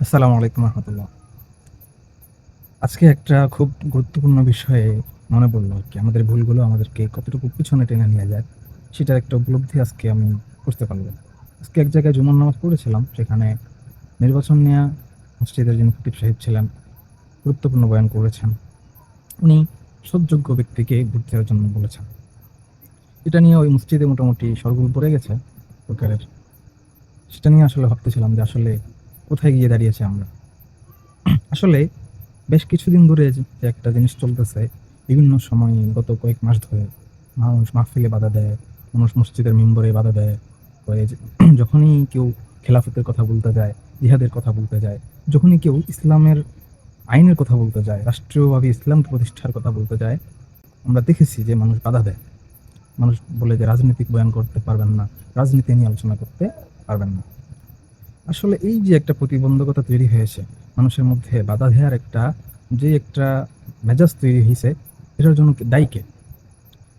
আসসালামু আলাইকুম রহমতুল্লাহ। আজকে একটা খুব গুরুত্বপূর্ণ বিষয়ে মনে পড়লো আর কি, আমাদের ভুলগুলো আমাদেরকে কতটুকু পিছনে টেনে নিয়ে যায় সেটার একটা উপলব্ধি আজকে আমি করতে পারলাম। আজকে এক জায়গায় জুমার নামাজ পড়েছিলাম, সেখানে নির্বাচন নিয়ে মসজিদের যিনি খতিব সাহেব ছিলেন গুরুত্বপূর্ণ বয়ান করেছেন। উনি সৎযোগ্য ব্যক্তিকে ভোট দেওয়ার জন্য বলেছেন। এটা নিয়ে ওই মসজিদে মোটামুটি শোরগোল পড়ে গেছে প্রকারের। সেটা নিয়ে আসলে ভাবতেছিলাম যে আসলে কোথায় গিয়ে দাঁড়িয়েছে আমরা। আসলে বেশ কিছুদিন ধরে যে একটা জিনিস চলতেছে, বিভিন্ন সময় গত কয়েক মাস ধরে মানুষ মাহফিলে বাধা দেয়, মানুষ মসজিদের মেম্বরে বাধা দেয়। যখনই কেউ খেলাফতের কথা বলতে যায়, জিহাদের কথা বলতে যায়, যখনই কেউ ইসলামের আইনের কথা বলতে যায়, রাষ্ট্রীয়ভাবে ইসলাম প্রতিষ্ঠার কথা বলতে যায়, আমরা দেখেছি যে মানুষ বাধা দেয়। মানুষ বলে যে রাজনৈতিক বয়ান করতে পারবেন না, রাজনীতি নিয়ে আলোচনা করতে পারবেন না। আসলে এই যে একটা প্রতিবন্ধকতা তৈরি হয়েছে মানুষের মধ্যে, বাধা দেওয়ার একটা মেজাজ তৈরি হয়েছে, এটার জন্য দায়ী কে?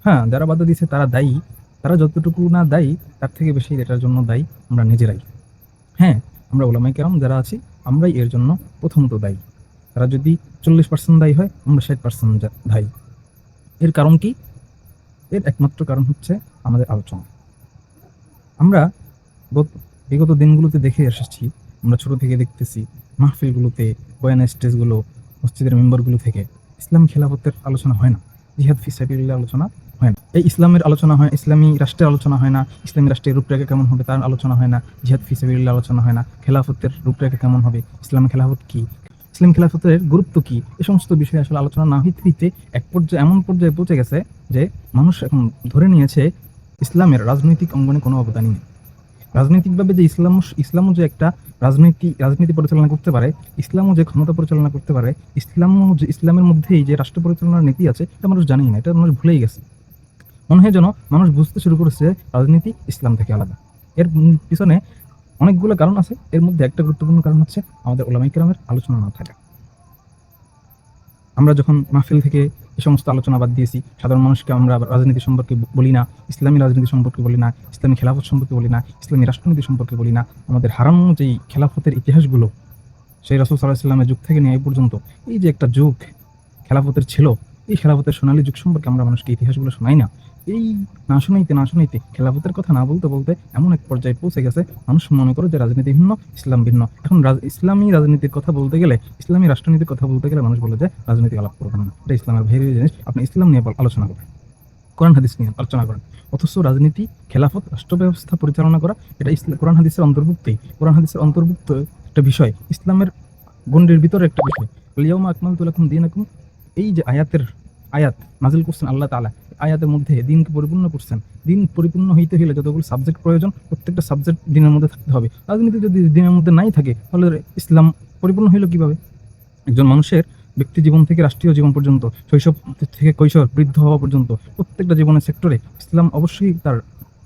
হ্যাঁ, যারা বাধা দিচ্ছে তারা দায়ী। তারা যতটুকু না দায়ী, তার থেকে বেশি এটার জন্য দায়ী আমরা নিজেরাই। হ্যাঁ, আমরা ওলামায়ে কেরাম যারা আছি, আমরাই এর জন্য প্রথমত দায়ী। তারা যদি 40% দায়ী হয়, আমরা 60% দায়ী। এর কারণ কি? এর একমাত্র কারণ হচ্ছে আমাদের আলোচনা। আমরা বিগত দিনগুলোতে দেখে এসেছি, আমরা ছোট থেকে দেখতেছি মাহফিলগুলোতে, বয়ানের স্টেজগুলো, মসজিদের মেম্বারগুলো থেকে ইসলামী খেলাফতের আলোচনা হয় না, জিহাদ ফি সাবিলিল্লাহ আলোচনা হয় না। এই ইসলামের আলোচনা হয়, ইসলামী রাষ্ট্রের আলোচনা হয় না, ইসলামী রাষ্ট্রের রূপরেখা কেমন হবে তার আলোচনা হয় না, জিহাদ ফি সাবিলিল্লাহ আলোচনা হয় না, খেলাফতের রূপরেখা কেমন হবে, ইসলামী খেলাফত কি, ইসলামী খেলাফতের গুরুত্ব কি, এই সমস্ত বিষয়ে আসলে আলোচনা না হইতে হইতে এক পর্যায়ে এমন পর্যায়ে পৌঁছে গেছে যে মানুষ এখন ধরে নিয়েছে ইসলামের রাজনৈতিক অঙ্গনে কোনো অবদানই নেই। রাজনৈতিকভাবে যে ইসলামও যে একটা রাজনীতি পরিচালনা করতে পারে, ইসলামও যে ক্ষমতা পরিচালনা করতে পারে, ইসলামের মধ্যেই যে রাষ্ট্র পরিচালনার নীতি আছে, এটা মানুষ জানেই না, এটা মানুষ ভুলেই গেছে। মনে হয় যেন মানুষ বুঝতে শুরু করেছে রাজনীতি ইসলাম থেকে আলাদা। এর পিছনে অনেকগুলো কারণ আছে, এর মধ্যে একটা গুরুত্বপূর্ণ কারণ হচ্ছে আমাদের ওলামায়ে কেরামের আলোচনা না থাকা। আমরা যখন মাহফিল থেকে এই সমস্ত আলোচনা বাদ দিয়েছি, সাধারণ মানুষকে আমরা রাজনীতি সম্পর্কে বলি না, ইসলামী রাজনীতি সম্পর্কে বলি না, ইসলামী খেলাফত সম্পর্কে বলি না, ইসলামী রাষ্ট্রনীতি সম্পর্কে বলি না, আমাদের হারানো যেই খেলাফতের ইতিহাসগুলো, সেই রাসূল সাল্লাল্লাহু আলাইহি ওয়াসাল্লামের যুগ থেকে নিয়ে এই পর্যন্ত এই যে একটা যুগ খেলাফতের ছিল, এই খেলাফতের সোনালী যুগ সম্পর্কে আমরা মানুষকে ইতিহাসগুলো শোনাই না। এই না শোনাইতে খেলাফতের কথা না বলতে বলতে এমন এক পর্যায়ে পৌঁছে গেছে, মানুষ মনে করে যে রাজনীতি ভিন্ন, ইসলাম ভিন্ন। এখন ইসলামী রাজনীতির কথা বলতে গেলে, ইসলামী রাষ্ট্রনীতির কথা বলতে গেলে মানুষ বলে যে রাজনীতি আলাপ করবেন না, এটা ইসলামের বাইরের জিনিস, আপনি ইসলাম নিয়ে আলোচনা করেন, কোরআন হাদিস নিয়ে আলোচনা করেন। অথচ রাজনীতি, খেলাফত, রাষ্ট্র ব্যবস্থা পরিচালনা করা, এটা কোরআন হাদিসের অন্তর্ভুক্তই, কোরআন হাদিসের অন্তর্ভুক্ত একটা বিষয়, ইসলামের গণ্ডির ভিতরে একটা বিষয়। আল-ইয়াউমা আকমালতু লাকুম দীনাকুম, এই যে আয়াত নাজিল করছেন আল্লাহ তাআলা, আয়াতের মধ্যে দিনকে পরিপূর্ণ করছেন। দিন পরিপূর্ণ হইতে হলে যতগুলো সাবজেক্ট প্রয়োজন, প্রত্যেকটা সাবজেক্ট দিনের মধ্যে থাকতে হবে। রাজনীতি যদি দিনের মধ্যে নাই থাকে, তাহলে ইসলাম পরিপূর্ণ হইল কিভাবে? একজন মানুষের ব্যক্তি জীবন থেকে রাষ্ট্রীয় জীবন পর্যন্ত, শৈশব থেকে কৈশোর, বৃদ্ধ হওয়া পর্যন্ত প্রত্যেকটা জীবনের সেক্টরে ইসলাম অবশ্যই তার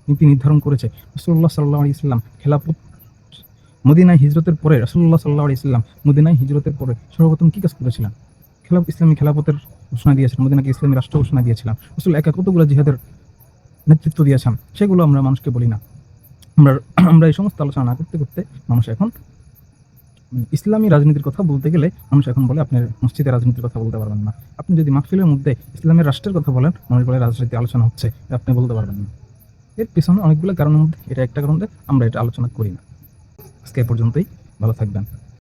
নীতি নির্ধারণ করেছে। রাসূলুল্লাহ সাল্লাল্লাহু আলাইহি ওয়াসাল্লাম খেলাফত মদিনায় হিজরতের পরে, রাসূলুল্লাহ সাল্লাল্লাহু আলাইহি ওয়াসাল্লাম মদিনায় হিজরতের পরে সর্বপ্রথম কি কাজ করেছিলেন? ইসলামী খেলাফতের ঘোষণা দিয়েছিলেন, মদিনাকে ইসলামী রাষ্ট্র ঘোষণা দিয়েছিলেন। রাসূল একা কতগুলো জিহাদের নেতৃত্ব দিয়েছেন, সেগুলো আমরা মানুষকে বলি না। আমরা আমরা এই সমস্ত আলোচনা না করতে করতে মানুষ এখন ইসলামী রাজনীতির কথা বলতে গেলে মানুষ এখন বলে আপনি মসজিদে রাজনীতির কথা বলতে পারবেন না। আপনি যদি মাহফিলের মধ্যে ইসলামের রাষ্ট্রের কথা বলেন, মানুষ বলে রাজনীতি আলোচনা হচ্ছে, আপনি বলতে পারবেন না। এর পিছনে অনেকগুলো কারণের মধ্যে এটা একটা কারণ যে আমরা এটা আলোচনা করি না। আজকে এ পর্যন্তই, ভালো থাকবেন।